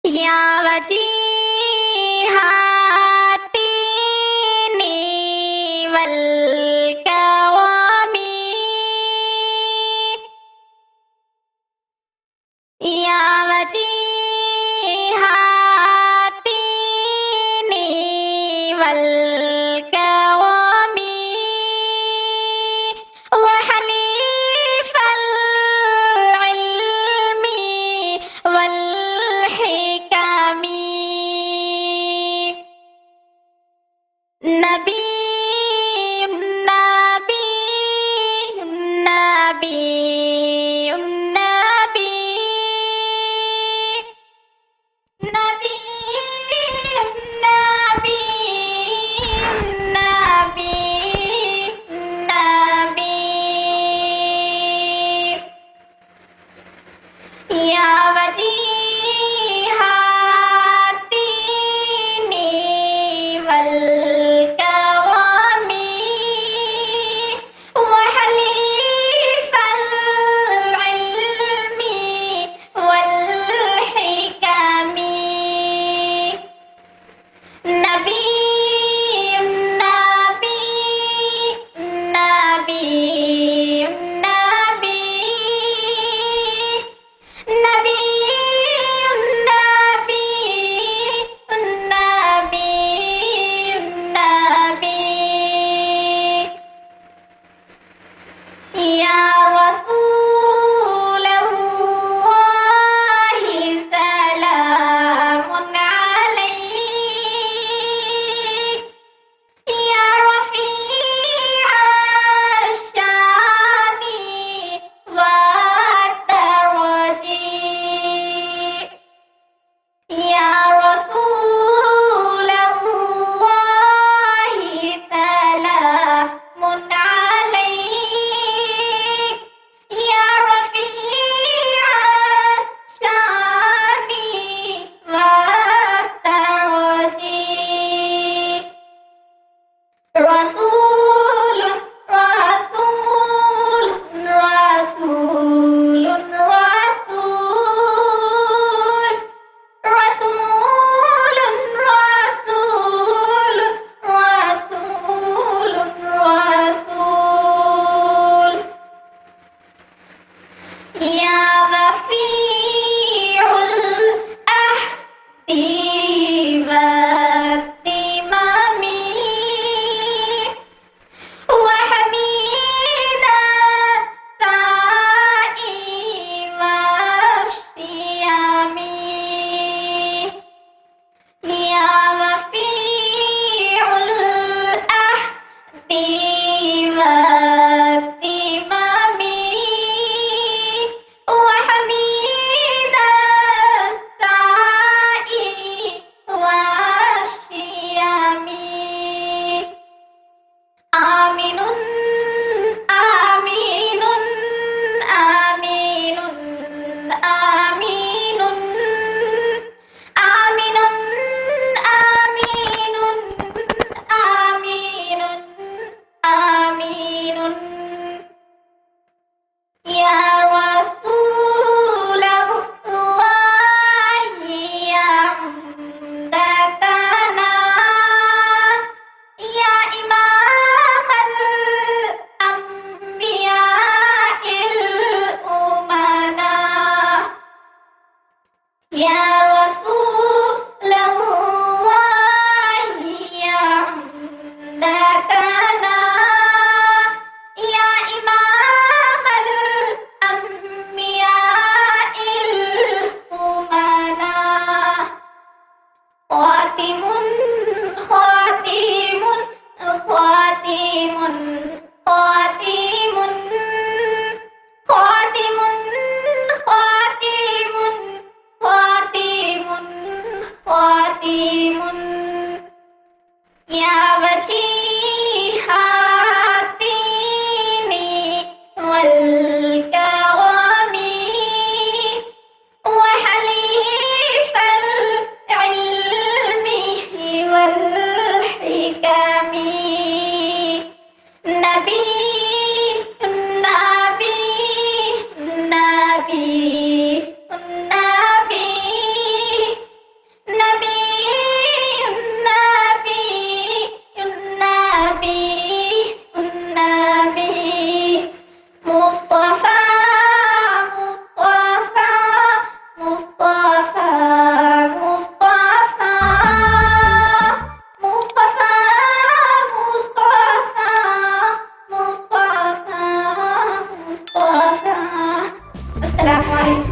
يا وجيهاتين والكوام يا وجيهاتين والكوام وحليف العلم والحكم نبي نبي نبي نبي نبي نبي نبي يا وجيهاتين والكوام وحليف العلم والحكم نبي نبي نبي نبي يا رسول الله سلام عليك يا رفيع الشان والدرج يا رسول الله سلام عليك يا رفيع الشان والدرج رسول رسول رسول رسول رسول رسول رسول رسول يا رفيع العهد والذمم وحميد الساء والشيم يا رفيع العهد والذمم وحميد الساء والشيم آمين آمين آمين آمين آمين آمين آمين آمين يا رسول الله يا عمدتنا يا إمام الأنبياء الأمناء يا رسول الله يا عمدتنا يا إمام الأنبياء الأمناء خاتم خاتم خاتم خاتم خاتم خاتم خاتم আসসালামু আলাইকুম।